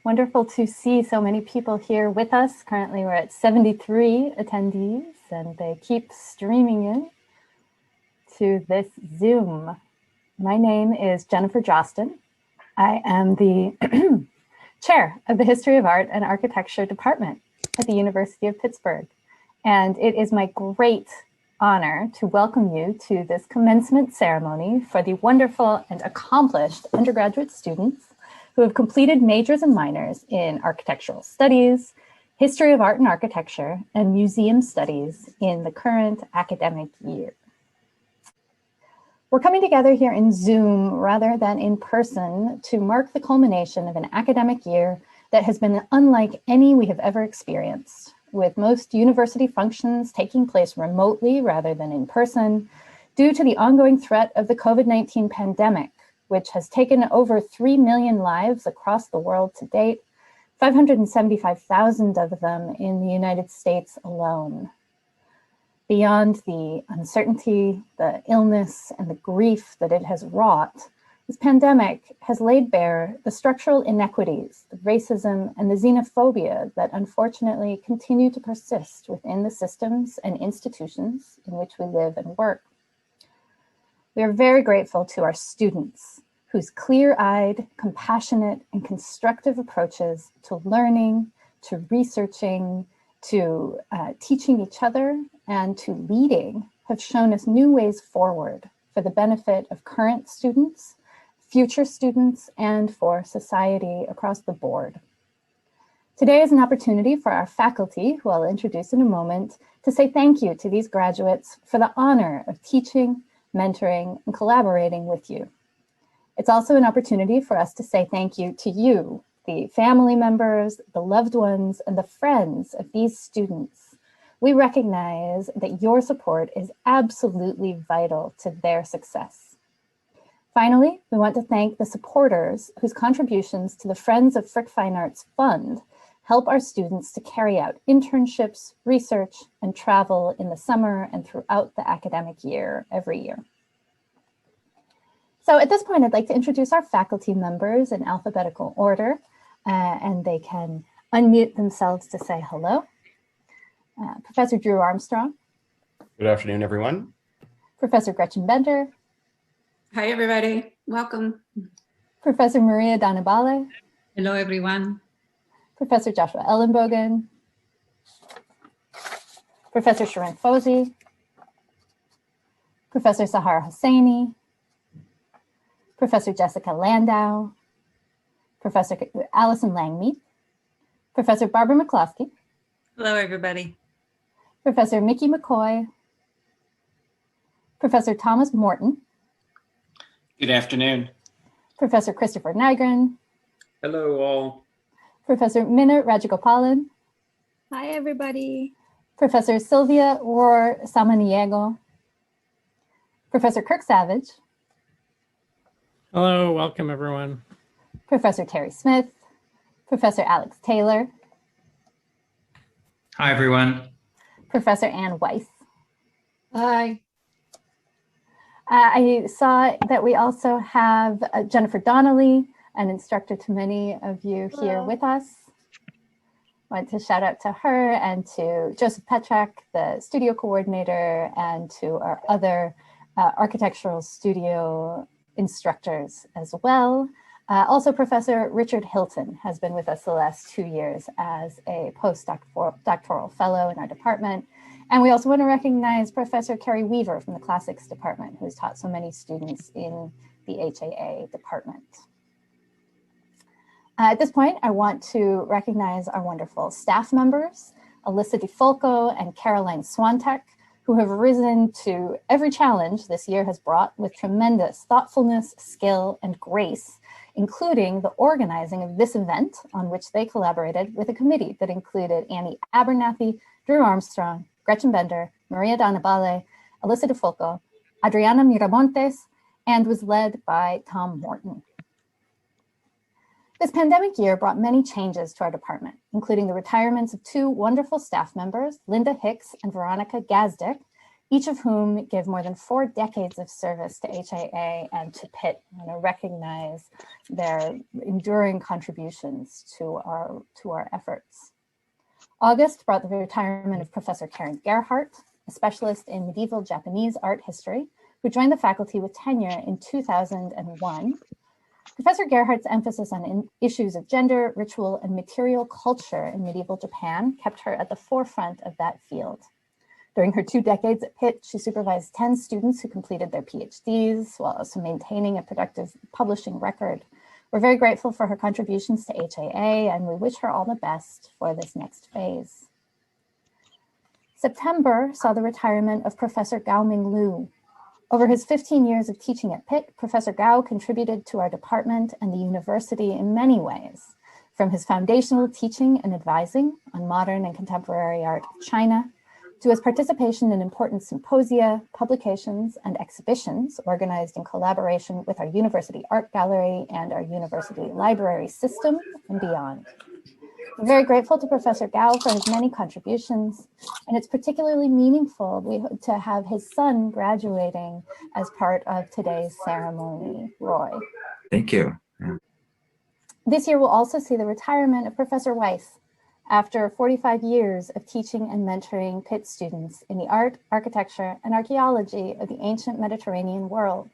Wonderful to see so many people here with us. Currently, we're at 73 attendees, and they keep streaming in to this Zoom. My name is Jennifer Jostin. I am the chair of the History of Art and Architecture Department at the University of Pittsburgh. And it is my great honor to welcome you to this commencement ceremony for the wonderful and accomplished undergraduate students who have completed majors and minors in architectural studies, history of art and architecture, and museum studies in the current academic year. We're coming together here in Zoom rather than in person to mark the culmination of an academic year that has been unlike any we have ever experienced, with most university functions taking place remotely rather than in person due to the ongoing threat of the COVID-19 pandemic, which has taken over 3 million lives across the world to date, 575,000 of them in the United States alone. Beyond the uncertainty, the illness, and the grief that it has wrought, this pandemic has laid bare the structural inequities, the racism, and the xenophobia that unfortunately continue to persist within the systems and institutions in which we live and work. We are very grateful to our students whose clear-eyed, compassionate, and constructive approaches to learning, to researching, to teaching each other, and to leading have shown us new ways forward for the benefit of current students, future students, and for society across the board. Today is an opportunity for our faculty, who I'll introduce in a moment, to say thank you to these graduates for the honor of teaching, mentoring, and collaborating with you. It's also an opportunity for us to say thank you to you, the family members, the loved ones, and the friends of these students. We recognize that your support is absolutely vital to their success. Finally, we want to thank the supporters whose contributions to the Friends of Frick Fine Arts Fund help our students to carry out internships, research, and travel in the summer and throughout the academic year every year. So at this point, I'd like to introduce our faculty members in alphabetical order, and they can unmute themselves to say hello. Professor Drew Armstrong. Good afternoon, everyone. Professor Gretchen Bender. Hi, everybody. Welcome. Professor Maria Danabale. Hello, everyone. Professor Joshua Ellenbogen. Professor Sharon Fozzi. Professor Sahar Hosseini. Professor Jessica Landau. Professor Allison Langmead. Professor Barbara McCloskey. Hello, everybody. Professor Mickey McCoy. Professor Thomas Morton. Good afternoon. Professor Christopher Nygren. Hello, all. Professor Minna Rajagopalan. Hi, everybody. Professor Sylvia Rohr Samaniego. Professor Kirk Savage. Hello, welcome, everyone. Professor Terry Smith. Professor Alex Taylor. Hi, everyone. Professor Ann Weiss. Hi. I saw that we also have Jennifer Donnelly, an instructor to many of you here with us. I want to shout out to her and to Joseph Petrak, the studio coordinator, and to our other architectural studio instructors as well. Also, Professor Richard Hilton has been with us the last 2 years as a postdoctoral fellow in our department. And we also want to recognize Professor Carrie Weaver from the Classics Department, who has taught so many students in the HAA department. At this point, I want to recognize our wonderful staff members, Alyssa DeFolco and Caroline Swantek, who have risen to every challenge this year has brought with tremendous thoughtfulness, skill, and grace, including the organizing of this event, on which they collaborated with a committee that included Annie Abernathy, Drew Armstrong, Gretchen Bender, Maria Danabale, Alyssa DeFolco, Adriana Miramontes, and was led by Tom Morton. This pandemic year brought many changes to our department, including the retirements of two wonderful staff members, Linda Hicks and Veronica Gazdick, each of whom give more than 4 decades of service to HIA and to Pitt. I want to recognize their enduring contributions to our efforts. August brought the retirement of Professor Karen Gerhardt, a specialist in medieval Japanese art history, who joined the faculty with tenure in 2001. Professor Gerhardt's emphasis on issues of gender, ritual, and material culture in medieval Japan kept her at the forefront of that field. During her 2 decades at Pitt, she supervised 10 students who completed their PhDs while also maintaining a productive publishing record. We're very grateful for her contributions to HIA, and we wish her all the best for this next phase. September saw the retirement of Professor Gao-Ming Liu. Over his 15 years of teaching at Pitt, Professor Gao contributed to our department and the university in many ways, from his foundational teaching and advising on modern and contemporary art of China, to his participation in important symposia, publications, and exhibitions organized in collaboration with our university art gallery and our university library system and beyond. We're very grateful to Professor Gao for his many contributions, and it's particularly meaningful to have his son graduating as part of today's ceremony. Roy. Thank you. This year will also see the retirement of Professor Weiss after 45 years of teaching and mentoring Pitt students in the art, architecture, and archaeology of the ancient Mediterranean world.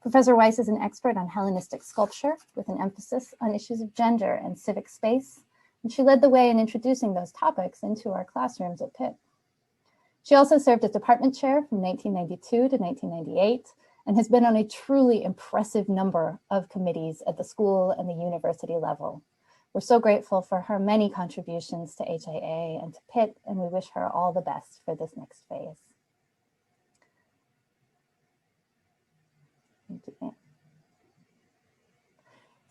Professor Weiss is an expert on Hellenistic sculpture with an emphasis on issues of gender and civic space, and she led the way in introducing those topics into our classrooms at Pitt. She also served as department chair from 1992 to 1998 and has been on a truly impressive number of committees at the school and the university level. We're so grateful for her many contributions to HIA and to Pitt, and we wish her all the best for this next phase. Thank you.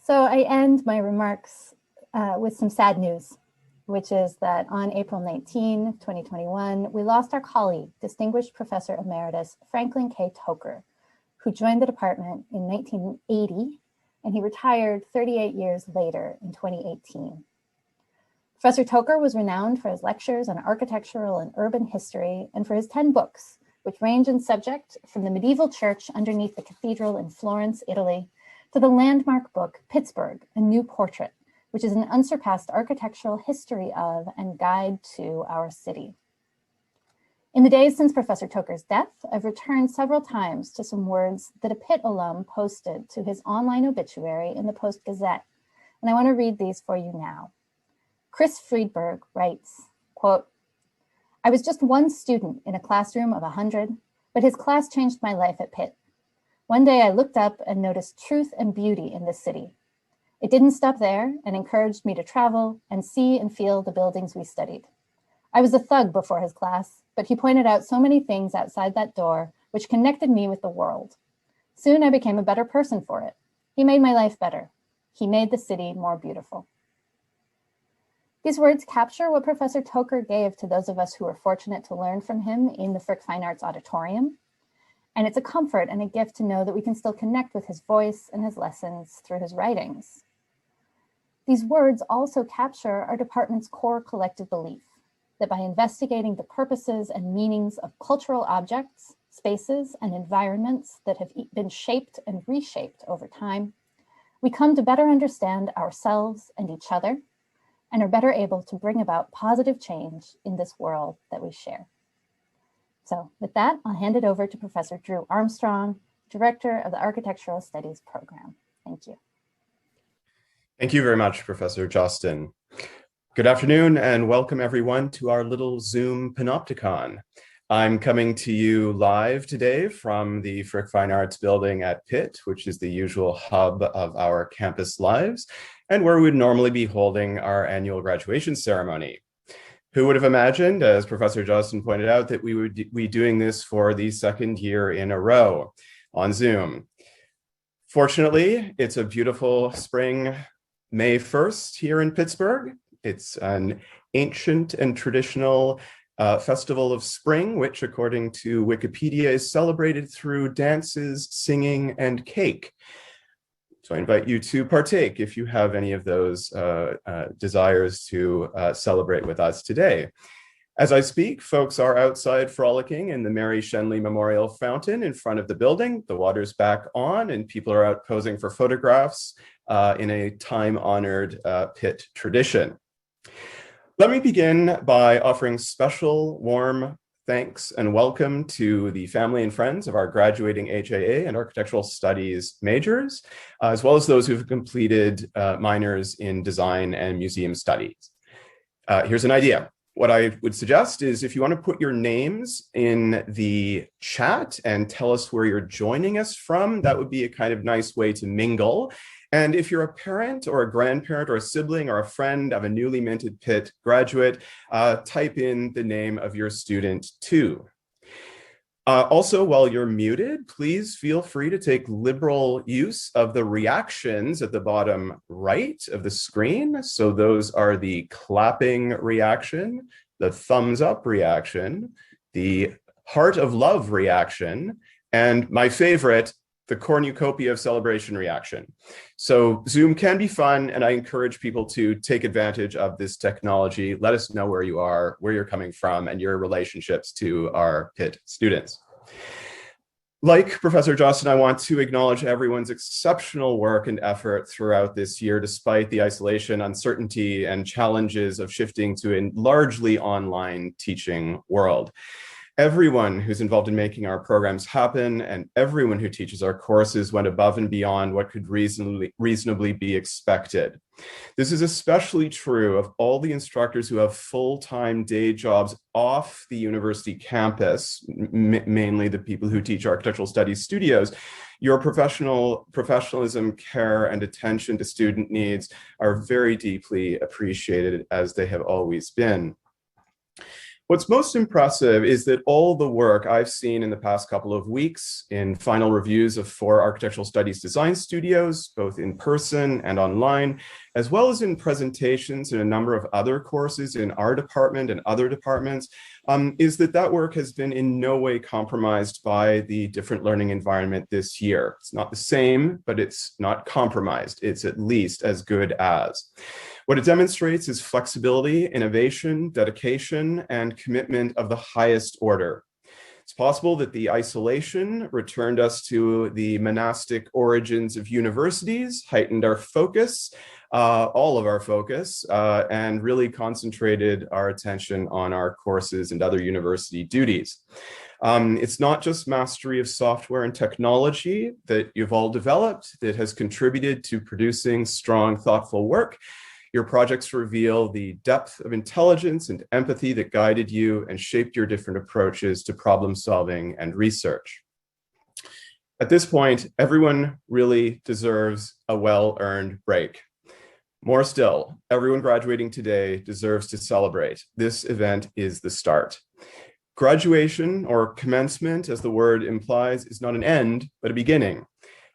So I end my remarks with some sad news, which is that on April 19, 2021, we lost our colleague, Distinguished Professor Emeritus Franklin K. Toker, who joined the department in 1980, and he retired 38 years later in 2018. Professor Toker was renowned for his lectures on architectural and urban history and for his 10 books, which range in subject from the medieval church underneath the cathedral in Florence, Italy, to the landmark book, Pittsburgh, A New Portrait, which is an unsurpassed architectural history of and guide to our city. In the days since Professor Toker's death, I've returned several times to some words that a Pitt alum posted to his online obituary in the Post-Gazette, and I want to read these for you now. Chris Friedberg writes, quote, "I was just one student in a classroom of 100, but his class changed my life at Pitt. One day I looked up and noticed truth and beauty in this city. It didn't stop there and encouraged me to travel and see and feel the buildings we studied. I was a thug before his class, but he pointed out so many things outside that door which connected me with the world. Soon I became a better person for it. He made my life better. He made the city more beautiful." These words capture what Professor Toker gave to those of us who were fortunate to learn from him in the Frick Fine Arts Auditorium. And it's a comfort and a gift to know that we can still connect with his voice and his lessons through his writings. These words also capture our department's core collective belief that by investigating the purposes and meanings of cultural objects, spaces, and environments that have been shaped and reshaped over time, we come to better understand ourselves and each other, and are better able to bring about positive change in this world that we share. So with that, I'll hand it over to Professor Drew Armstrong, Director of the Architectural Studies Program. Thank you. Thank you very much, Professor Jostin. Good afternoon and welcome everyone to our little Zoom Panopticon. I'm coming to you live today from the Frick Fine Arts building at Pitt, which is the usual hub of our campus lives, and where we would normally be holding our annual graduation ceremony. Who would have imagined, as Professor Jostin pointed out, that we would be doing this for the second year in a row on Zoom? Fortunately, it's a beautiful spring May 1st here in Pittsburgh. It's an ancient and traditional festival of spring, which according to Wikipedia is celebrated through dances, singing, and cake. So I invite you to partake if you have any of those desires to celebrate with us today. As I speak, folks are outside frolicking in the Mary Shenley Memorial Fountain in front of the building. The water's back on and people are out posing for photographs in a time-honored Pitt tradition. Let me begin by offering special warm thanks and welcome to the family and friends of our graduating HAA and Architectural Studies majors, as well as those who've completed minors in design and museum studies. Here's an idea. What I would suggest is if you want to put your names in the chat and tell us where you're joining us from, that would be a kind of nice way to mingle. And if you're a parent or a grandparent or a sibling or a friend of a newly minted Pitt graduate, type in the name of your student too. Also, while you're muted, please feel free to take liberal use of the reactions at the bottom right of the screen. So those are the clapping reaction, the thumbs up reaction, the heart of love reaction, and my favorite, the cornucopia of celebration reaction. So Zoom can be fun, and I encourage people to take advantage of this technology. Let us know where you are, where you're coming from, and your relationships to our Pitt students. Like Professor Jostin, I want to acknowledge everyone's exceptional work and effort throughout this year, despite the isolation, uncertainty, and challenges of shifting to a largely online teaching world. Everyone who's involved in making our programs happen and everyone who teaches our courses went above and beyond what could reasonably be expected. This is especially true of all the instructors who have full-time day jobs off the university campus, mainly the people who teach architectural studies studios. Your professionalism, care, and attention to student needs are very deeply appreciated, as they have always been. What's most impressive is that all the work I've seen in the past couple of weeks in final reviews of 4 architectural studies design studios, both in person and online, as well as in presentations in a number of other courses in our department and other departments, is that work has been in no way compromised by the different learning environment this year. It's not the same, but it's not compromised. It's at least as good as. What it demonstrates is flexibility, innovation, dedication, and commitment of the highest order. It's possible that the isolation returned us to the monastic origins of universities, heightened our focus, all of our focus, and really concentrated our attention on our courses and other university duties. It's not just mastery of software and technology that you've all developed that has contributed to producing strong, thoughtful work. Your projects reveal the depth of intelligence and empathy that guided you and shaped your different approaches to problem solving and research. At this point, everyone really deserves a well-earned break. More still, everyone graduating today deserves to celebrate. This event is the start. Graduation, or commencement, as the word implies, is not an end, but a beginning.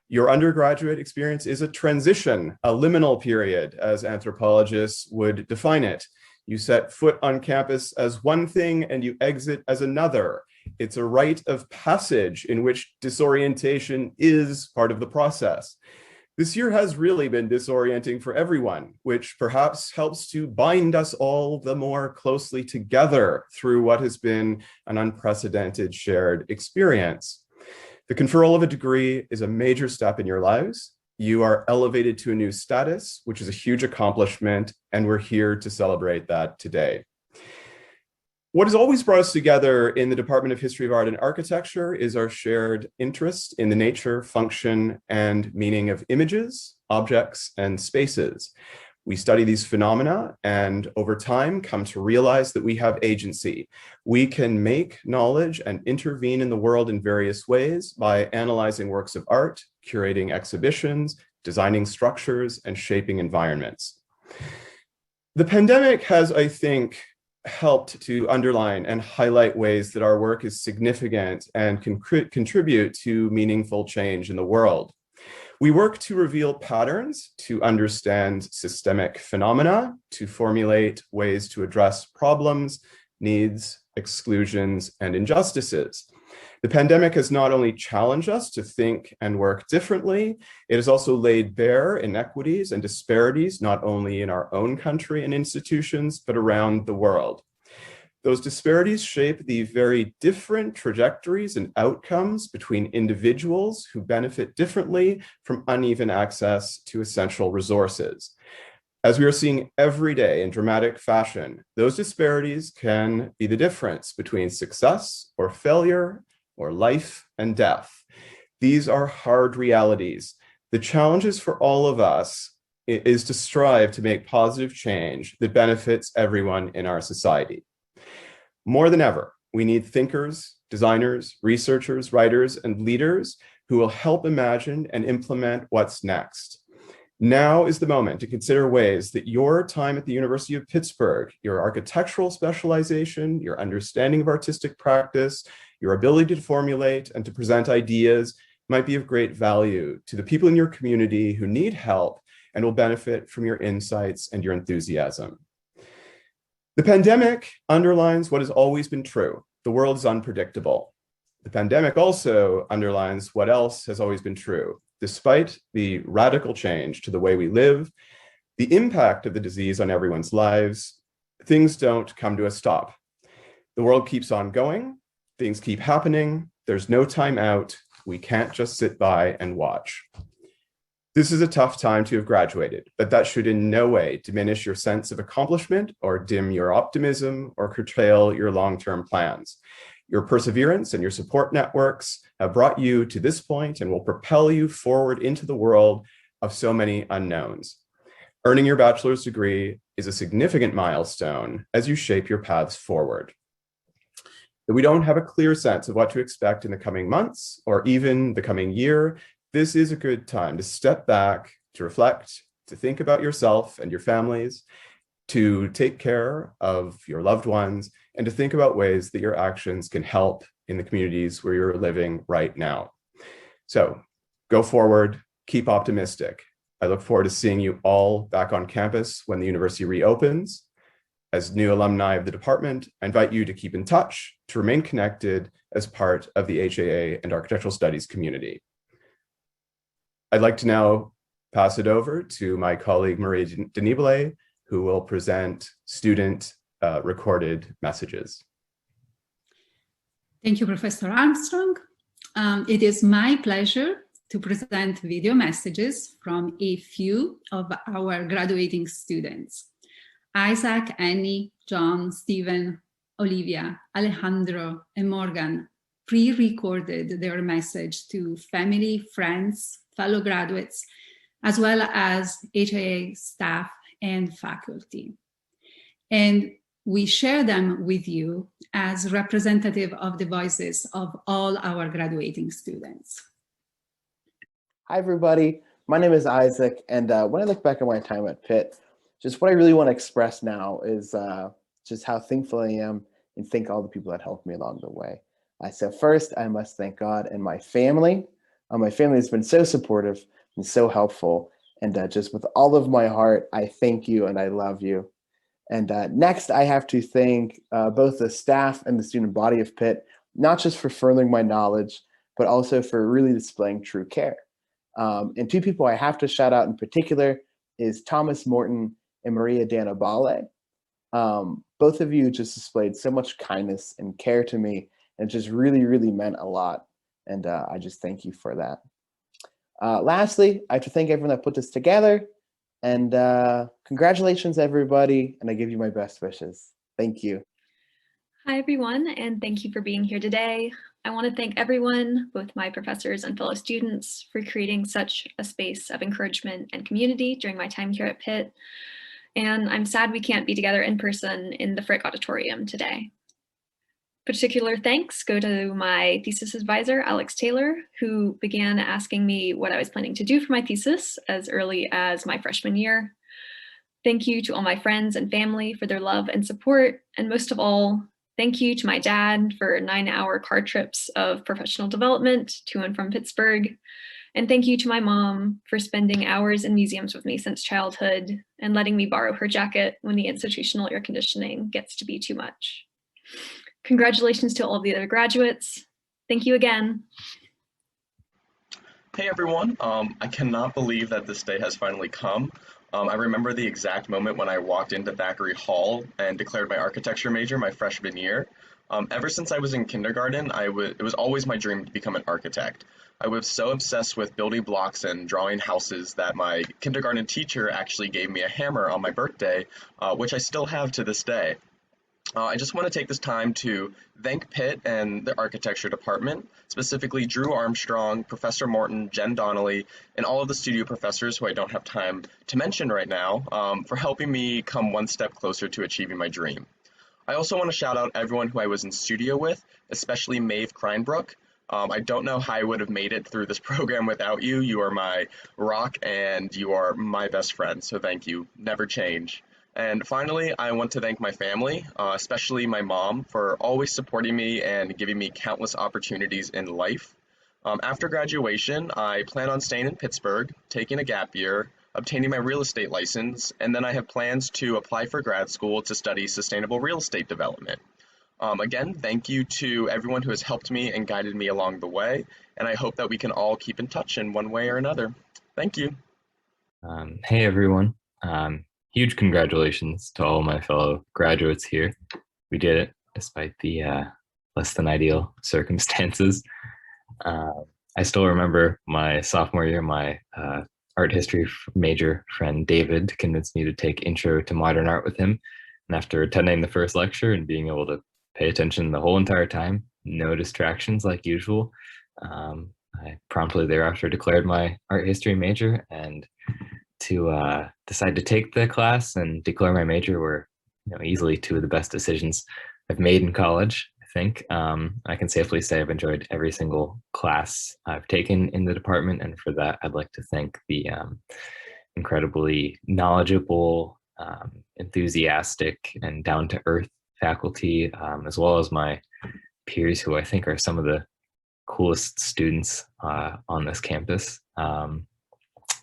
Your undergraduate experience is a transition, a liminal period, as anthropologists would define it. You set foot on campus as one thing and you exit as another. It's a rite of passage in which disorientation is part of the process. This year has really been disorienting for everyone, which perhaps helps to bind us all the more closely together through what has been an unprecedented shared experience. The conferral of a degree is a major step in your lives. You are elevated to a new status, which is a huge accomplishment, and we're here to celebrate that today. What has always brought us together in the Department of History of Art and Architecture is our shared interest in the nature, function, and meaning of images, objects, and spaces. We study these phenomena and over time come to realize that we have agency. We can make knowledge and intervene in the world in various ways by analyzing works of art, curating exhibitions, designing structures, and shaping environments. The pandemic has, I think, helped to underline and highlight ways that our work is significant and can contribute to meaningful change in the world. We work to reveal patterns, to understand systemic phenomena, to formulate ways to address problems, needs, exclusions, and injustices. The pandemic has not only challenged us to think and work differently, it has also laid bare inequities and disparities, not only in our own country and institutions, but around the world. Those disparities shape the very different trajectories and outcomes between individuals who benefit differently from uneven access to essential resources. As we are seeing every day in dramatic fashion, those disparities can be the difference between success or failure or life and death. These are hard realities. The challenges for all of us is to strive to make positive change that benefits everyone in our society. More than ever, we need thinkers, designers, researchers, writers, and leaders who will help imagine and implement what's next. Now is the moment to consider ways that your time at the University of Pittsburgh, your architectural specialization, your understanding of artistic practice, your ability to formulate and to present ideas might be of great value to the people in your community who need help and will benefit from your insights and your enthusiasm. The pandemic underlines what has always been true. The world is unpredictable. The pandemic also underlines what else has always been true. Despite the radical change to the way we live, the impact of the disease on everyone's lives, things don't come to a stop. The world keeps on going, things keep happening, there's no time out, we can't just sit by and watch. This is a tough time to have graduated, but that should in no way diminish your sense of accomplishment or dim your optimism or curtail your long-term plans. Your perseverance and your support networks have brought you to this point and will propel you forward into the world of so many unknowns. Earning your bachelor's degree is a significant milestone as you shape your paths forward. If we don't have a clear sense of what to expect in the coming months or even the coming year, this is a good time to step back, to reflect, to think about yourself and your families, to take care of your loved ones, and to think about ways that your actions can help in the communities where you're living right now. So go forward, keep optimistic. I look forward to seeing you all back on campus when the university reopens. As new alumni of the department, I invite you to keep in touch, to remain connected as part of the HAA and Architectural Studies community. I'd like to now pass it over to my colleague, Marie Denibale, who will present student recorded messages. Thank you, Professor Armstrong. It is my pleasure to present video messages from a few of our graduating students. Isaac, Annie, John, Stephen, Olivia, Alejandro, and Morgan pre-recorded their message to family, friends, fellow graduates, as well as HAA staff and faculty. And we share them with you as representative of the voices of all our graduating students. Hi, everybody. My name is Isaac, and when I look back at my time at Pitt, just what I really want to express now is just how thankful I am and thank all the people that helped me along the way. So first, I must thank God and my family. My family has been so supportive and so helpful. And just with all of my heart, I thank you and I love you. And next, I have to thank both the staff and the student body of Pitt, not just for furthering my knowledge, but also for really displaying true care. And two people I have to shout out in particular is Thomas Morton and Maria Danabale. Both of you just displayed so much kindness and care to me, and it just really, really meant a lot. And I just thank you for that. Lastly, I have to thank everyone that put this together. And congratulations, everybody. And I give you my best wishes. Thank you. Hi, everyone, and thank you for being here today. I want to thank everyone, both my professors and fellow students, for creating such a space of encouragement and community during my time here at Pitt. And I'm sad we can't be together in person in the Frick Auditorium today. Particular thanks go to my thesis advisor, Alex Taylor, who began asking me what I was planning to do for my thesis as early as my freshman year. Thank you to all my friends and family for their love and support. And most of all, thank you to my dad for 9-hour car trips of professional development to and from Pittsburgh. And thank you to my mom for spending hours in museums with me since childhood and letting me borrow her jacket when the institutional air conditioning gets to be too much. Congratulations to all the other graduates. Thank you again. Hey everyone, I cannot believe that this day has finally come. I remember the exact moment when I walked into Thackeray Hall and declared my architecture major my freshman year. Ever since I was in kindergarten, it was always my dream to become an architect. I was so obsessed with building blocks and drawing houses that my kindergarten teacher actually gave me a hammer on my birthday, which I still have to this day. I just want to take this time to thank Pitt and the architecture department, specifically Drew Armstrong, Professor Morton, Jen Donnelly, and all of the studio professors who I don't have time to mention right now, for helping me come one step closer to achieving my dream. I also want to shout out everyone who I was in studio with, especially Maeve Kreinbrook. I don't know how I would have made it through this program without you. You are my rock and you are my best friend, so thank you. Never change. And finally, I want to thank my family, especially my mom, for always supporting me and giving me countless opportunities in life. After graduation, I plan on staying in Pittsburgh, taking a gap year, obtaining my real estate license, and then I have plans to apply for grad school to study sustainable real estate development. Again, thank you to everyone who has helped me and guided me along the way, and I hope that we can all keep in touch in one way or another. Thank you. Hey everyone. Huge congratulations to all my fellow graduates here. We did it despite the less than ideal circumstances. I still remember my sophomore year, my art history major friend David convinced me to take Intro to Modern Art with him. And after attending the first lecture and being able to pay attention the whole entire time, no distractions like usual, I promptly thereafter declared my art history major, and to decide to take the class and declare my major were, easily two of the best decisions I've made in college. I think I can safely say I've enjoyed every single class I've taken in the department, and for that, I'd like to thank the incredibly knowledgeable, enthusiastic, and down-to-earth faculty, as well as my peers, who I think are some of the coolest students on this campus.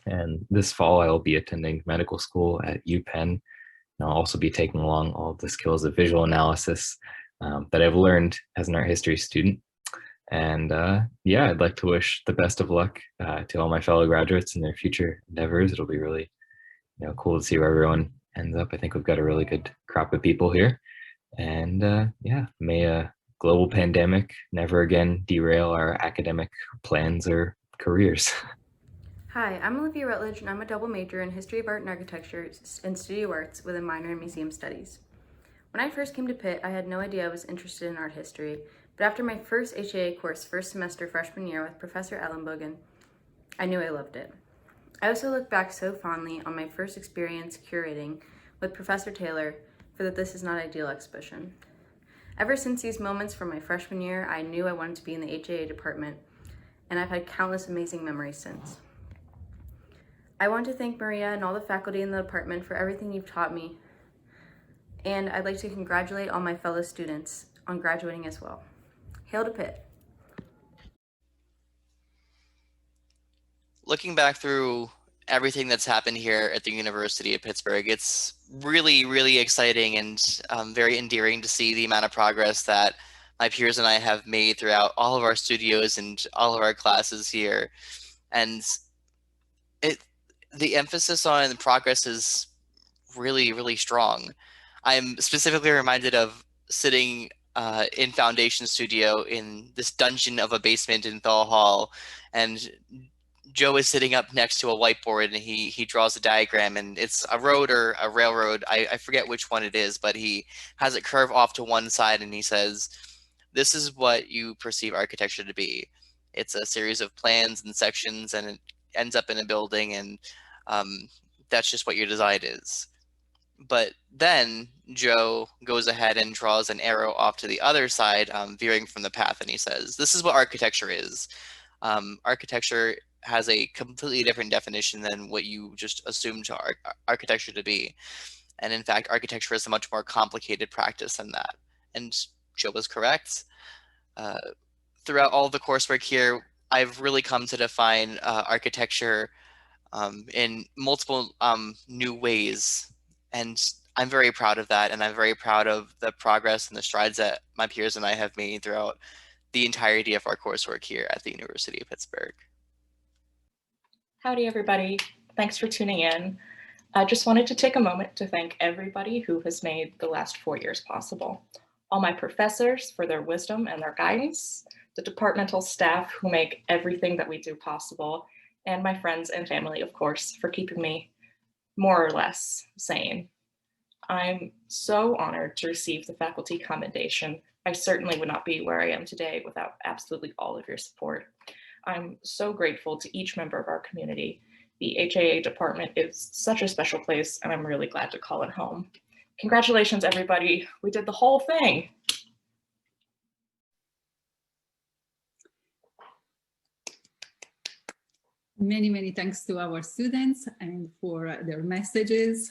And this fall, I will be attending medical school at UPenn. And I'll also be taking along all of the skills of visual analysis that I've learned as an art history student. And yeah, I'd like to wish the best of luck to all my fellow graduates in their future endeavors. It'll be really cool to see where everyone ends up. I think we've got a really good crop of people here. And yeah, may a global pandemic never again derail our academic plans or careers. Hi, I'm Olivia Rutledge, and I'm a double major in History of Art and Architecture and Studio Arts with a minor in Museum Studies. When I first came to Pitt, I had no idea I was interested in art history, but after my first HAA course first semester freshman year with Professor Ellenbogen, I knew I loved it. I also look back so fondly on my first experience curating with Professor Taylor for the This Is Not Ideal exhibition. Ever since these moments from my freshman year, I knew I wanted to be in the HAA department, and I've had countless amazing memories since. I want to thank Maria and all the faculty in the department for everything you've taught me, and I'd like to congratulate all my fellow students on graduating as well. Hail to Pitt. Looking back through everything that's happened here at the University of Pittsburgh, it's really, really exciting and very endearing to see the amount of progress that my peers and I have made throughout all of our studios and all of our classes here. And the emphasis on progress is really, really strong. I'm specifically reminded of sitting in Foundation Studio in this dungeon of a basement in Thal Hall, and Joe is sitting up next to a whiteboard, and he draws a diagram, and it's a road or a railroad. I forget which one it is, but he has it curve off to one side, and he says, "This is what you perceive architecture to be. It's a series of plans and sections, and it ends up in a building, and that's just what your design is." But then Joe goes ahead and draws an arrow off to the other side, veering from the path, and he says, "This is what architecture is. Architecture has a completely different definition than what you just assumed architecture to be. And in fact, architecture is a much more complicated practice than that." And Joe was correct. Throughout all the coursework here, I've really come to define architecture in multiple new ways. And I'm very proud of that. And I'm very proud of the progress and the strides that my peers and I have made throughout the entirety of our coursework here at the University of Pittsburgh. Howdy, everybody. Thanks for tuning in. I just wanted to take a moment to thank everybody who has made the last 4 years possible. All my professors for their wisdom and their guidance, the departmental staff who make everything that we do possible, and my friends and family, of course, for keeping me more or less sane. I'm so honored to receive the faculty commendation. I certainly would not be where I am today without absolutely all of your support. I'm so grateful to each member of our community. The HAA department is such a special place, and I'm really glad to call it home. Congratulations, everybody. We did the whole thing. Many thanks to our students and for their messages.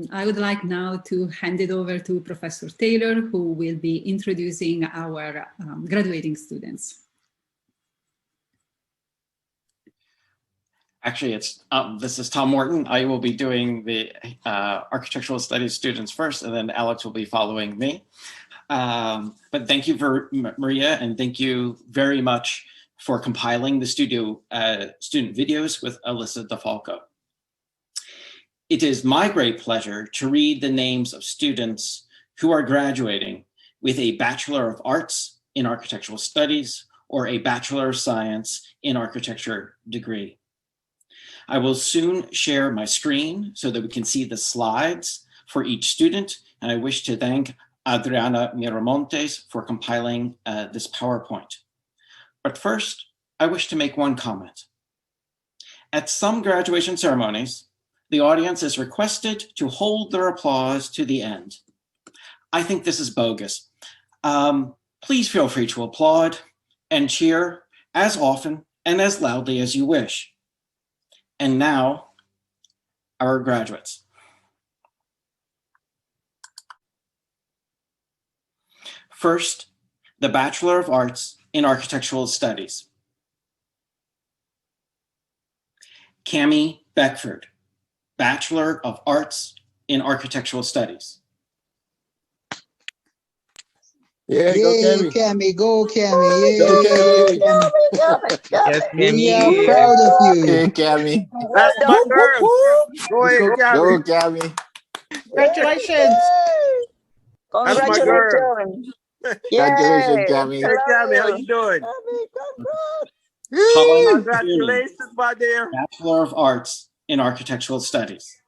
I would like now to hand it over to Professor Taylor, who will be introducing our graduating students. Actually, this is Tom Morton. I will be doing the architectural studies students first, and then Alex will be following me. But thank you for Maria, and thank you very much for compiling the student videos with Alyssa DeFalco. It is my great pleasure to read the names of students who are graduating with a Bachelor of Arts in Architectural Studies or a Bachelor of Science in Architecture degree. I will soon share my screen so that we can see the slides for each student, and I wish to thank Adriana Miramontes for compiling this PowerPoint. But first, I wish to make one comment. At some graduation ceremonies, the audience is requested to hold their applause to the end. I think this is bogus. Please feel free to applaud and cheer as often and as loudly as you wish. And now, our graduates. First, the Bachelor of Arts in Architectural Studies. Cami Beckford, Bachelor of Arts in Architectural Studies. Yeah, go Cami. Cami, go Cami. Go Cami. Yes, we are proud of you. Yeah, Cami. That's my girl. Go ahead, Cami. Go, Cami. Congratulations. That's my girl. Congratulations, Cami. Hey, Cami, how you doing? Congratulations, my dear. Bachelor of Arts in Architectural Studies.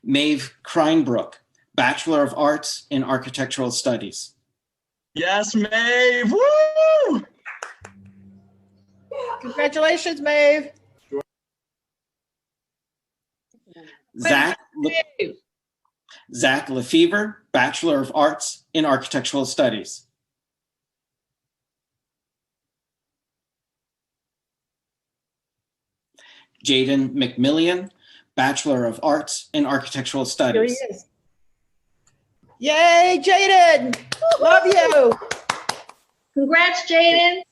Maeve Kreinbrook, Bachelor of Arts in Architectural Studies. Yes, Maeve! Woo! Congratulations, Maeve. Zach Lefevre, Bachelor of Arts in Architectural Studies. Jaden McMillian, Bachelor of Arts in Architectural Studies. Here he is. Yay, Jaden! Love you. Congrats, Jaden.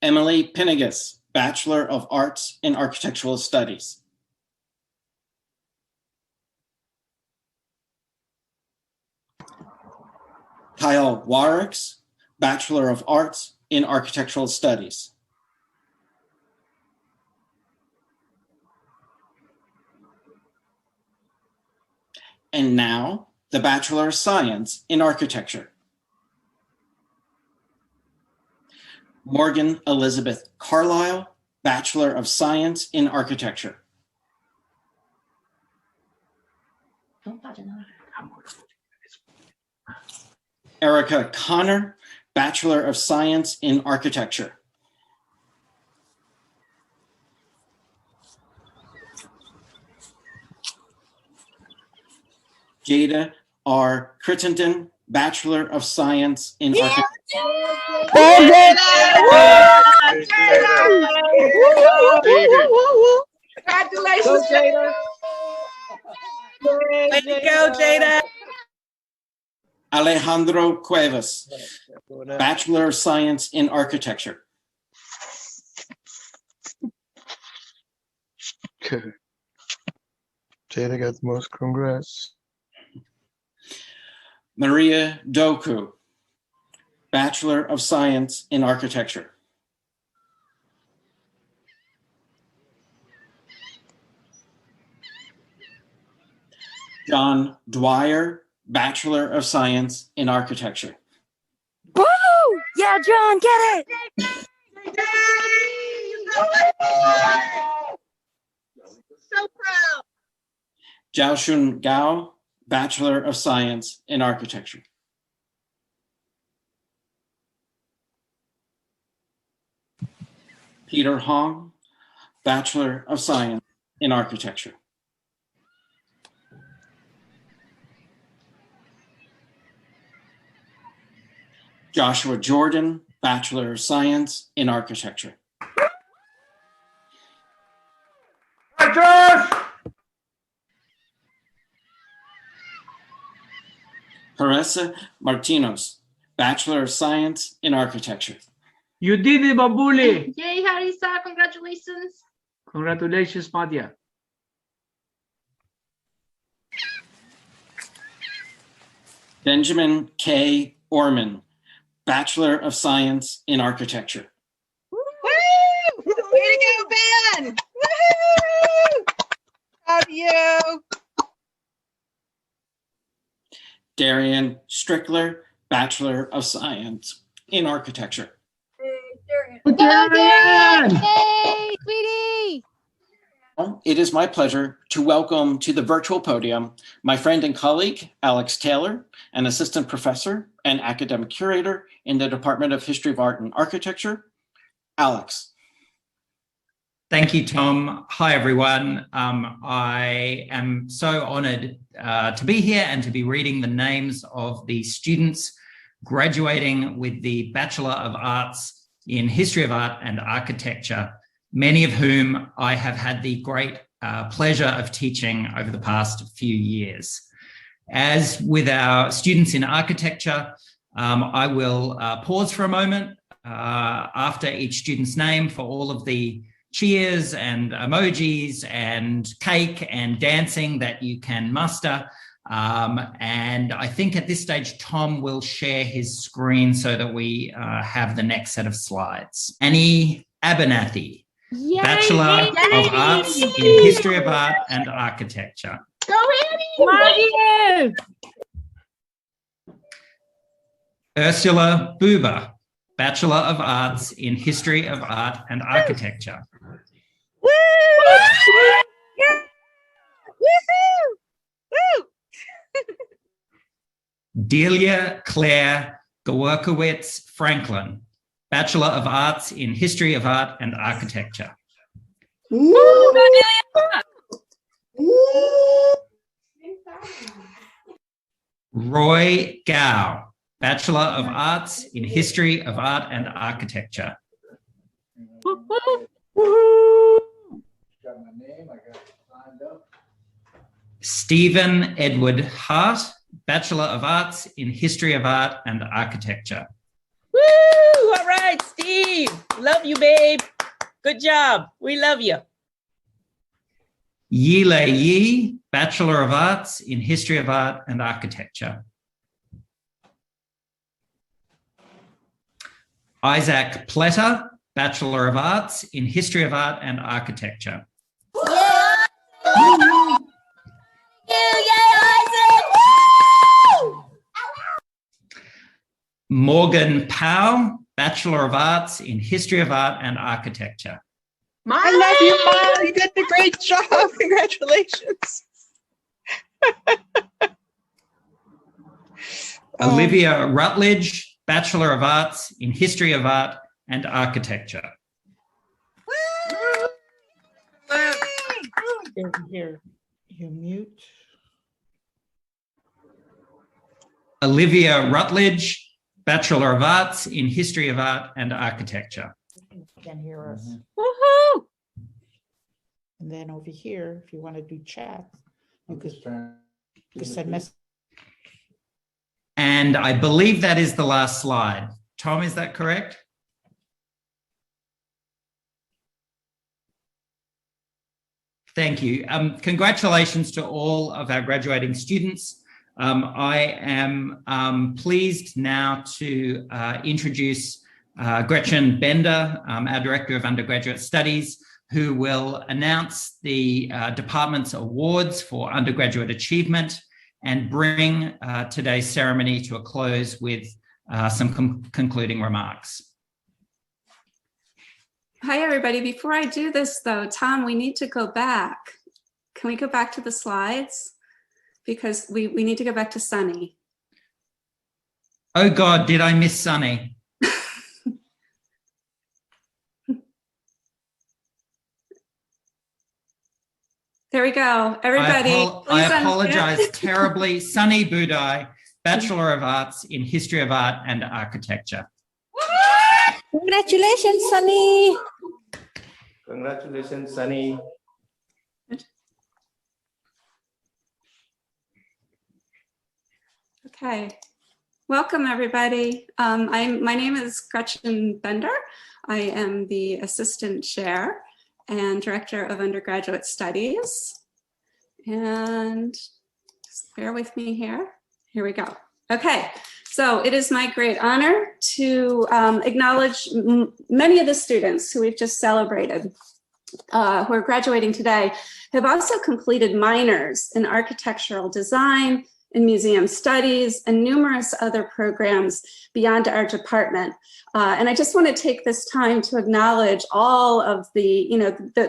Emily Pinnigus, Bachelor of Arts in Architectural Studies. Kyle Warricks, Bachelor of Arts in Architectural Studies. And now, the Bachelor of Science in Architecture. Morgan Elizabeth Carlisle, Bachelor of Science in Architecture. Erica Connor, Bachelor of Science in Architecture. Jada R. Crittenden, Bachelor of Science in Architecture. Congratulations, Jada. Way to go, Jada. Alejandro Cuevas, Bachelor of Science in Architecture. Jada got the most congrats. Maria Doku, Bachelor of Science in Architecture. John Dwyer, Bachelor of Science in Architecture. Woo! Yeah, John, get it! So proud. Jiaoshun Gao, Bachelor of Science in Architecture. Peter Hong, Bachelor of Science in Architecture. Joshua Jordan, Bachelor of Science in Architecture. Hi, Josh! Caressa Martinos, Bachelor of Science in Architecture. You did it, Babuli! Yay, Harisa, congratulations. Congratulations, Madhya. Benjamin K. Orman, Bachelor of Science in Architecture. Woo! Way to go, Ben! Woo! Proud of you. Darian Strickler, Bachelor of Science in Architecture. Go, Darian! Hey, sweetie! It is my pleasure to welcome to the virtual podium my friend and colleague, Alex Taylor, an assistant professor and academic curator in the Department of History of Art and Architecture. Alex. Thank you, Tom. Hi, everyone. I am so honored to be here and to be reading the names of the students graduating with the Bachelor of Arts in History of Art and Architecture, many of whom I have had the great pleasure of teaching over the past few years. As with our students in architecture, I will pause for a moment after each student's name for all of the cheers and emojis and cake and dancing that you can muster. And I think at this stage, Tom will share his screen so that we have the next set of slides. Annie Abernathy, Yay, Bachelor yay, of Arts in yay. History of Art and Architecture. Go, Annie! Love you! Ursula Buber, Bachelor of Arts in History of Art and Architecture. Woo! Yeah! Woohoo! Woo! Delia Claire Gaworkowitz Franklin, Bachelor of Arts in History of Art and Architecture. Woo! Roy Gao, Bachelor of Arts in History of Art and Architecture. Stephen Edward Hart, Bachelor of Arts in History of Art and Architecture. Woo! All right, Steve. Love you, babe. Good job. We love you. Yile Yi, Bachelor of Arts in History of Art and Architecture. Isaac Pletter, Bachelor of Arts in History of Art and Architecture. Morgan Powell, Bachelor of Arts in History of Art and Architecture. I love you, Mom. You did a great job. Congratulations. Olivia Rutledge, Bachelor of Arts in History of Art and Architecture. Here, you mute. Olivia Rutledge, Bachelor of Arts in History of Art and Architecture. Can hear us. Woohoo! And then over here, if you want to do chat, you could send messages. And I believe that is the last slide. Tom, is that correct? Thank you. Congratulations to all of our graduating students. I am pleased now to introduce Gretchen Bender, our Director of Undergraduate Studies, who will announce the department's awards for undergraduate achievement and bring today's ceremony to a close with some concluding remarks. Hi, everybody. Before I do this, though, Tom, we need to go back. Can we go back to the slides? Because we need to go back to Sunny. Oh, God, did I miss Sunny? There we go. Everybody, I apologize terribly. Sunny Budai, Bachelor of Arts in History of Art and Architecture. Congratulations, Sunny. Congratulations, Sunny. Okay. Welcome, everybody. My name is Gretchen Bender. I am the Assistant Chair and Director of Undergraduate Studies. And just bear with me here. Here we go. Okay, so it is my great honor to acknowledge many of the students who we've just celebrated, who are graduating today, have also completed minors in architectural design, in museum studies, and numerous other programs beyond our department. And I just want to take this time to acknowledge all of the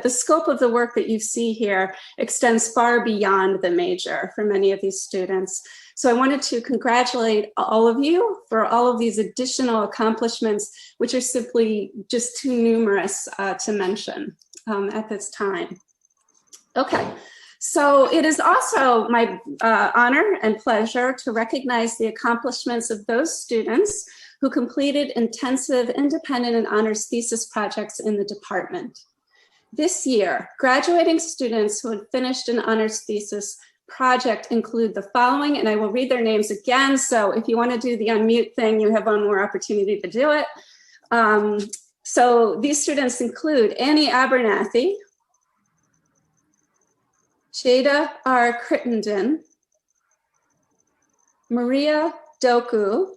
scope of the work that you see here extends far beyond the major for many of these students. So I wanted to congratulate all of you for all of these additional accomplishments, which are simply just too numerous to mention at this time. Okay. So it is also my honor and pleasure to recognize the accomplishments of those students who completed intensive independent and honors thesis projects in the department. This year, graduating students who had finished an honors thesis project include the following, and I will read their names again. So if you want to do the unmute thing, you have one more opportunity to do it. So these students include Annie Abernathy, Jada R. Crittenden, Maria Doku,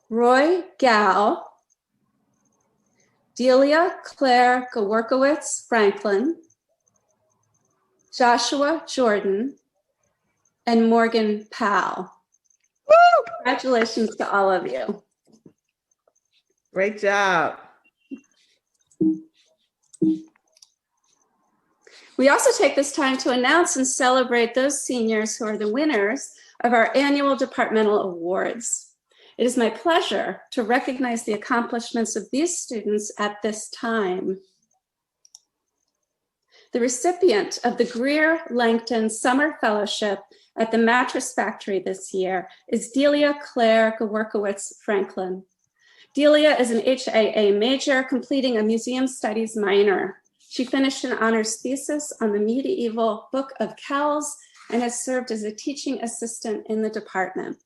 Roy Gao, Delia Claire Gaworkowitz Franklin, Joshua Jordan, and Morgan Powell. Woo! Congratulations to all of you. Great job. We also take this time to announce and celebrate those seniors who are the winners of our annual departmental awards. It is my pleasure to recognize the accomplishments of these students at this time. The recipient of the Greer Langton Summer Fellowship at the Mattress Factory this year is Delia Claire Gaworkowitz Franklin. Delia is an HAA major, completing a museum studies minor. She finished an honors thesis on the medieval Book of Kells and has served as a teaching assistant in the department.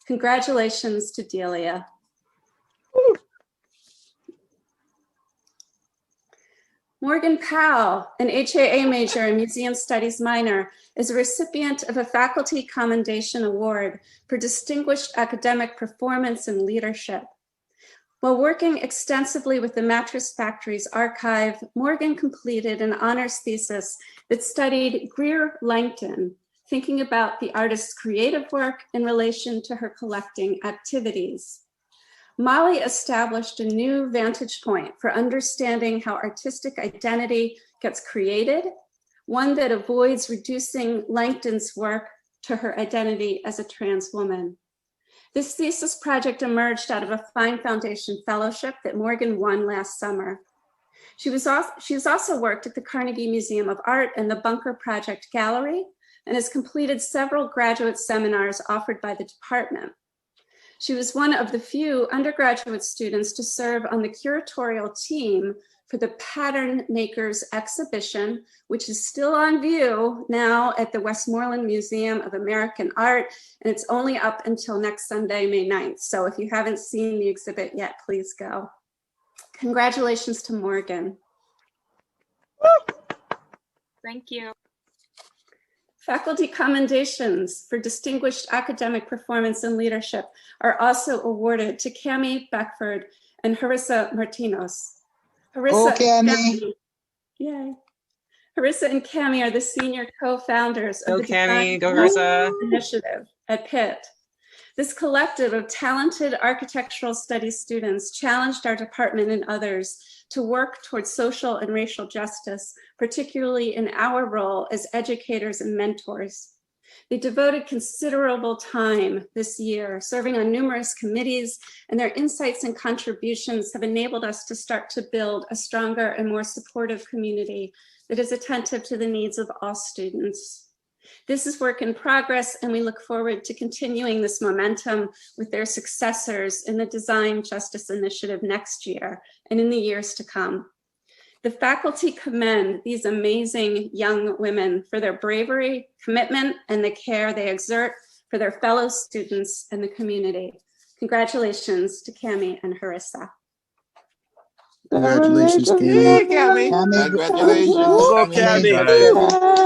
Congratulations to Delia. Woo. Morgan Powell, an HAA major and museum studies minor, is a recipient of a Faculty Commendation Award for distinguished academic performance and leadership. While working extensively with the Mattress Factory's archive, Morgan completed an honors thesis that studied Greer Langton, thinking about the artist's creative work in relation to her collecting activities. Molly established a new vantage point for understanding how artistic identity gets created, one that avoids reducing Langton's work to her identity as a trans woman. This thesis project emerged out of a Fine Foundation Fellowship that Morgan won last summer. She's also worked at the Carnegie Museum of Art and the Bunker Project Gallery and has completed several graduate seminars offered by the department. She was one of the few undergraduate students to serve on the curatorial team for the Pattern Makers exhibition, which is still on view now at the Westmoreland Museum of American Art, and it's only up until next Sunday, May 9th. So if you haven't seen the exhibit yet, please go. Congratulations to Morgan. Thank you. Faculty commendations for distinguished academic performance and leadership are also awarded to Cami Beckford and Harissa Martinos. Go, Cami. Yay. Harissa and Cami are the senior co-founders of Go, the Cami. Design Go, Harissa. Initiative at Pitt. This collective of talented architectural studies students challenged our department and others to work towards social and racial justice, particularly in our role as educators and mentors. They devoted considerable time this year serving on numerous committees, and their insights and contributions have enabled us to start to build a stronger and more supportive community that is attentive to the needs of all students. This is work in progress, and we look forward to continuing this momentum with their successors in the Design Justice Initiative next year and in the years to come. The faculty commend these amazing young women for their bravery, commitment, and the care they exert for their fellow students and the community. Congratulations to Cami and Harissa. Congratulations, Cami. Congratulations, Go, Cami.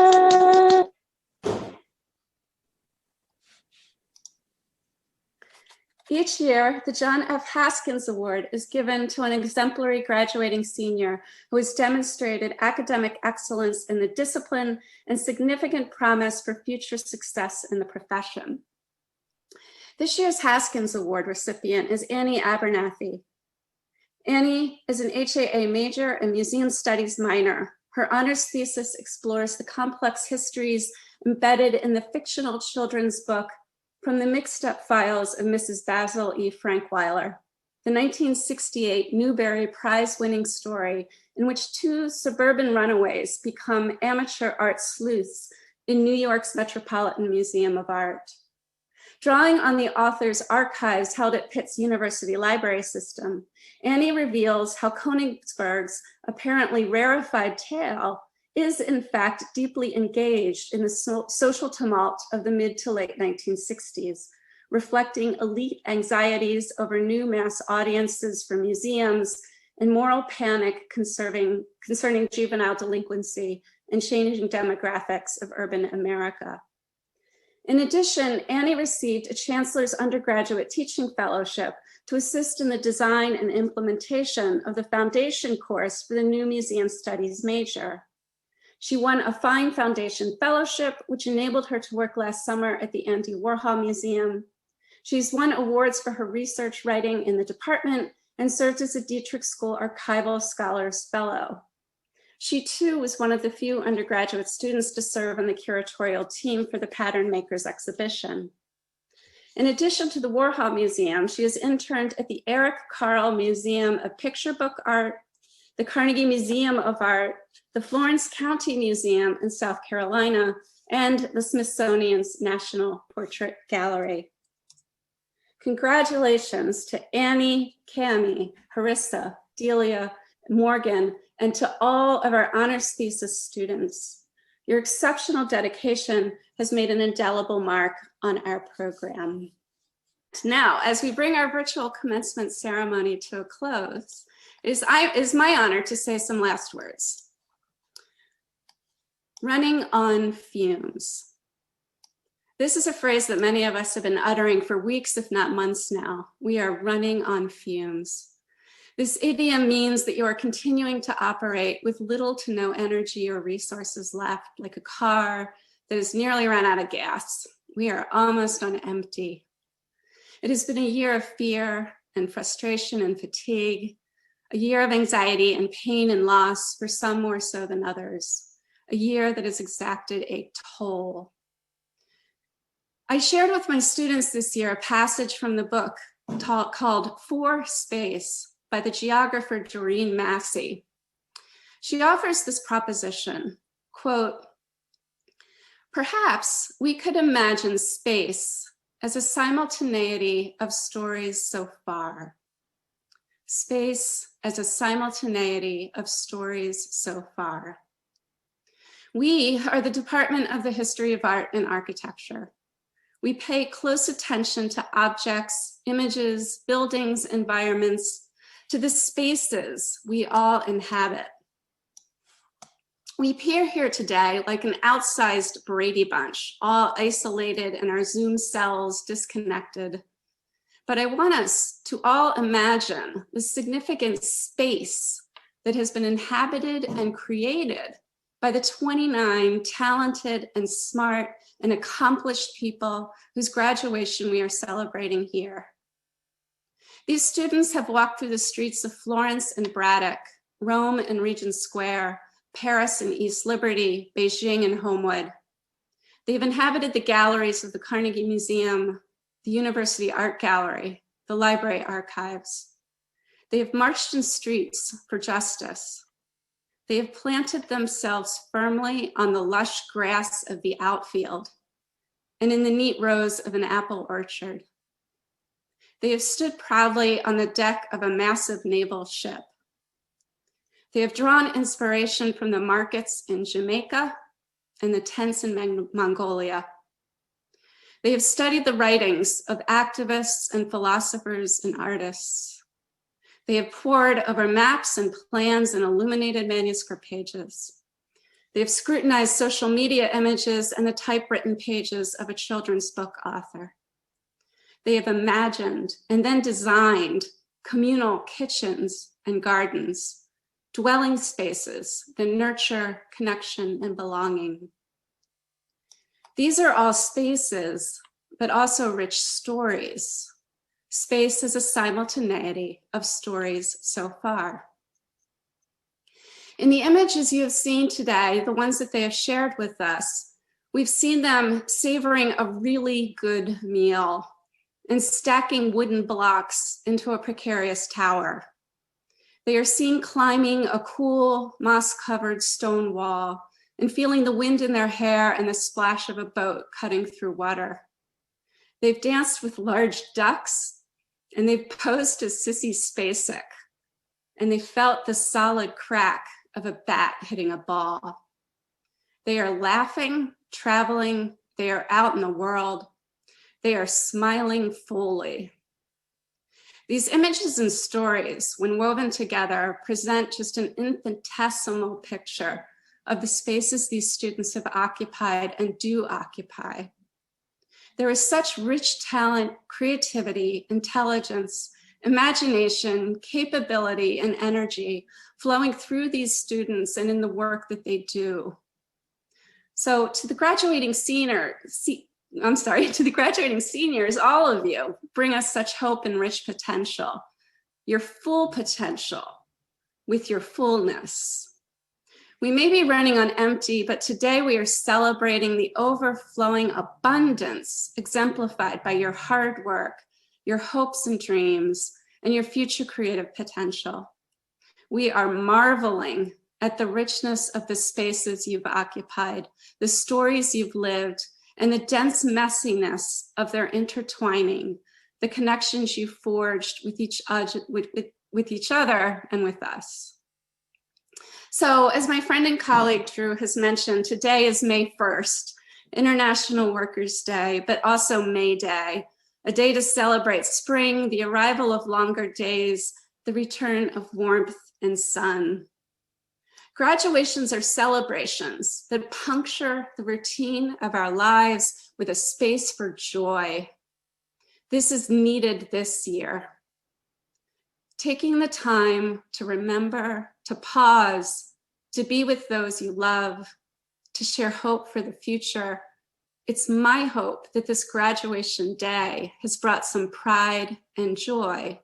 Each year, the John F. Haskins Award is given to an exemplary graduating senior who has demonstrated academic excellence in the discipline and significant promise for future success in the profession. This year's Haskins Award recipient is Annie Abernathy. Annie is an HAA major and museum studies minor. Her honors thesis explores the complex histories embedded in the fictional children's book From the Mixed Up Files of Mrs. Basil E. Frankweiler, the 1968 Newbery Prize-winning story in which two suburban runaways become amateur art sleuths in New York's Metropolitan Museum of Art. Drawing on the author's archives held at Pitt's University Library System, Annie reveals how Königsberg's apparently rarefied tale is in fact deeply engaged in the social tumult of the mid to late 1960s, reflecting elite anxieties over new mass audiences for museums and moral panic concerning juvenile delinquency and changing demographics of urban America. In addition, Annie received a Chancellor's Undergraduate Teaching Fellowship to assist in the design and implementation of the foundation course for the new Museum Studies major. She won a Fine Foundation Fellowship, which enabled her to work last summer at the Andy Warhol Museum. She's won awards for her research writing in the department and served as a Dietrich School Archival Scholars Fellow. She too was one of the few undergraduate students to serve on the curatorial team for the Pattern Makers exhibition. In addition to the Warhol Museum, she has interned at the Eric Carle Museum of Picture Book Art, the Carnegie Museum of Art, the Florence County Museum in South Carolina, and the Smithsonian's National Portrait Gallery. Congratulations to Annie, Cami, Harissa, Delia, Morgan, and to all of our honors thesis students. Your exceptional dedication has made an indelible mark on our program. Now, as we bring our virtual commencement ceremony to a close, it is my honor to say some last words. Running on fumes. This is a phrase that many of us have been uttering for weeks, if not months now. We are running on fumes. This idiom means that you are continuing to operate with little to no energy or resources left, like a car that has nearly run out of gas. We are almost on empty. It has been a year of fear and frustration and fatigue, a year of anxiety and pain and loss, for some more so than others, a year that has exacted a toll. I shared with my students this year a passage from the book called For Space by the geographer Doreen Massey. She offers this proposition, quote, "Perhaps we could imagine space as a simultaneity of stories so far. Space as a simultaneity of stories so far. We are the Department of the History of Art and Architecture. We pay close attention to objects, images, buildings, environments, to the spaces we all inhabit. We appear here today like an outsized Brady Bunch, all isolated in our Zoom cells, disconnected. But I want us to all imagine the significant space that has been inhabited and created by the 29 talented and smart and accomplished people whose graduation we are celebrating here. These students have walked through the streets of Florence and Braddock, Rome and Regent Square, Paris and East Liberty, Beijing and Homewood. They've inhabited the galleries of the Carnegie Museum, the University Art Gallery, the library archives. They have marched in streets for justice. They have planted themselves firmly on the lush grass of the outfield and in the neat rows of an apple orchard. They have stood proudly on the deck of a massive naval ship. They have drawn inspiration from the markets in Jamaica and the tents in Mongolia. They have studied the writings of activists and philosophers and artists. They have pored over maps and plans and illuminated manuscript pages. They have scrutinized social media images and the typewritten pages of a children's book author. They have imagined and then designed communal kitchens and gardens, dwelling spaces that nurture connection and belonging. These are all spaces, but also rich stories. Space is a simultaneity of stories so far. In the images you have seen today, the ones that they have shared with us, we've seen them savoring a really good meal and stacking wooden blocks into a precarious tower. They are seen climbing a cool, moss-covered stone wall and feeling the wind in their hair and the splash of a boat cutting through water. They've danced with large ducks, and they've posed as Sissy Spacek, and they felt the solid crack of a bat hitting a ball. They are laughing, traveling, they are out in the world, they are smiling fully. These images and stories, when woven together, present just an infinitesimal picture of the spaces these students have occupied and do occupy. There is such rich talent, creativity, intelligence, imagination, capability, and energy flowing through these students and in the work that they do. So to the graduating seniors, all of you bring us such hope and rich potential, your full potential with your fullness. We may be running on empty, but today we are celebrating the overflowing abundance exemplified by your hard work, your hopes and dreams, and your future creative potential. We are marveling at the richness of the spaces you've occupied, the stories you've lived, and the dense messiness of their intertwining, the connections you forged with each other and with us. So as my friend and colleague Drew has mentioned, today is May 1st, International Workers' Day, but also May Day, a day to celebrate spring, the arrival of longer days, the return of warmth and sun. Graduations are celebrations that puncture the routine of our lives with a space for joy. This is needed this year. Taking the time to remember, to pause, to be with those you love, to share hope for the future. It's my hope that this graduation day has brought some pride and joy.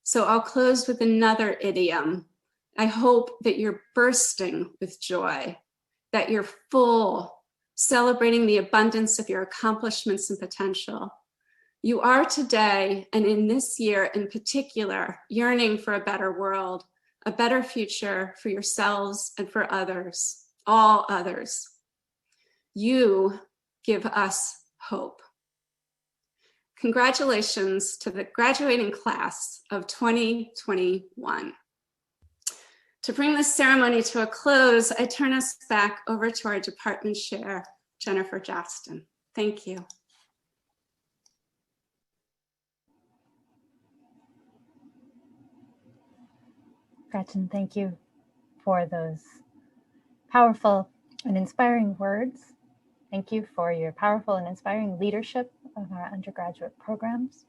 So I'll close with another idiom. I hope that you're bursting with joy, that you're full, celebrating the abundance of your accomplishments and potential. You are today, and in this year in particular, yearning for a better world, a better future for yourselves and for others, all others. You give us hope. Congratulations to the graduating class of 2021. To bring this ceremony to a close, I turn us back over to our department chair, Jennifer Johnston. Thank you. Gretchen, thank you for those powerful and inspiring words. Thank you for your powerful and inspiring leadership of our undergraduate programs.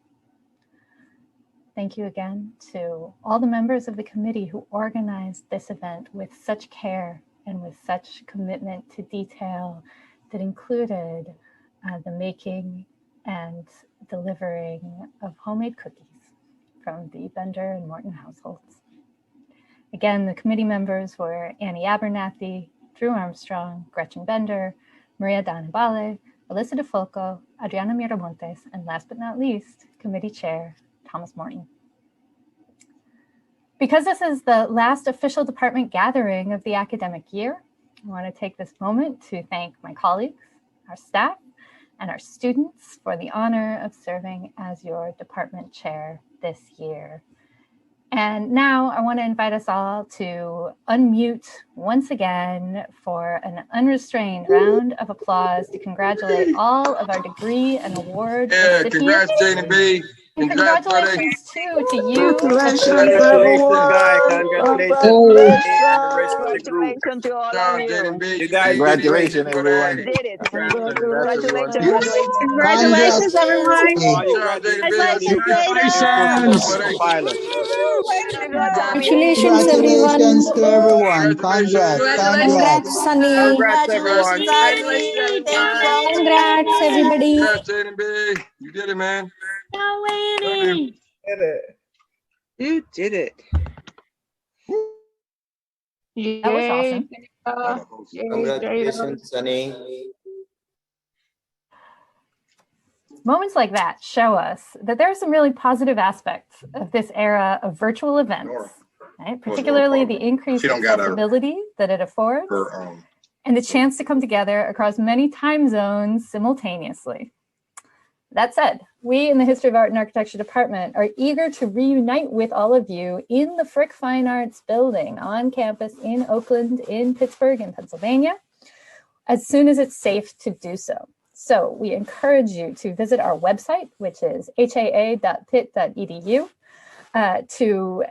Thank you again to all the members of the committee who organized this event with such care and with such commitment to detail that included the making and delivering of homemade cookies from the Bender and Morton households. Again, the committee members were Annie Abernathy, Drew Armstrong, Gretchen Bender, Maria Danabale, Alyssa DeFolco, Adriana Miramontes, and last but not least, committee chair, Thomas Morton. Because this is the last official department gathering of the academic year, I want to take this moment to thank my colleagues, our staff, and our students for the honor of serving as your department chair this year. And now I want to invite us all to unmute once again for an unrestrained round of applause to congratulate all of our degree and award recipients. Congrats, Jane and B. And congratulations too to you. Congratulations, guys. Congratulations. Congratulations to all of you. You guys, Congratulations, everyone. Did it. Congratulations. Congratulations, everyone. Congratulations, to everyone. Congrats. Sunny. Congrats, everyone. Congrats, everybody. Congrats, Jane and B. You did it, man. You did it. You did it. That was awesome. Congratulations, Sunny. Moments like that show us that there are some really positive aspects of this era of virtual events, right? Particularly the increased accessibility that it affords and the chance to come together across many time zones simultaneously. That said, we in the History of Art and Architecture department are eager to reunite with all of you in the Frick Fine Arts building on campus in Oakland, in Pittsburgh, in Pennsylvania, as soon as it's safe to do so. So we encourage you to visit our website, which is haa.pitt.edu,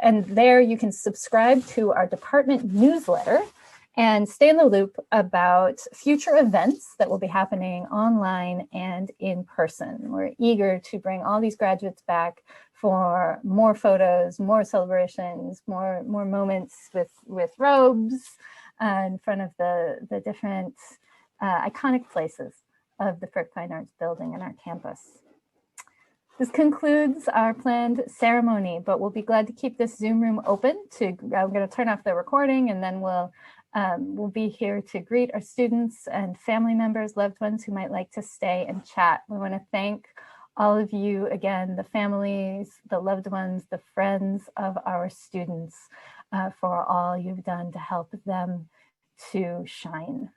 and there you can subscribe to our department newsletter and stay in the loop about future events that will be happening online and in person. We're eager to bring all these graduates back for more photos, more celebrations, more moments with robes in front of the different iconic places of the Frick Fine Arts building and our campus. This concludes our planned ceremony, but we'll be glad to keep this Zoom room open. I'm going to turn off the recording, and then we'll be here to greet our students and family members, loved ones who might like to stay and chat. We want to thank all of you again, the families, the loved ones, the friends of our students, for all you've done to help them to shine.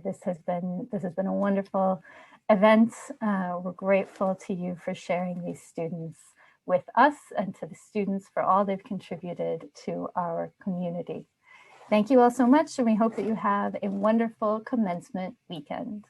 This has been a wonderful event. We're grateful to you for sharing these students with us, and to the students for all they've contributed to our community. Thank you all so much, and we hope that you have a wonderful commencement weekend.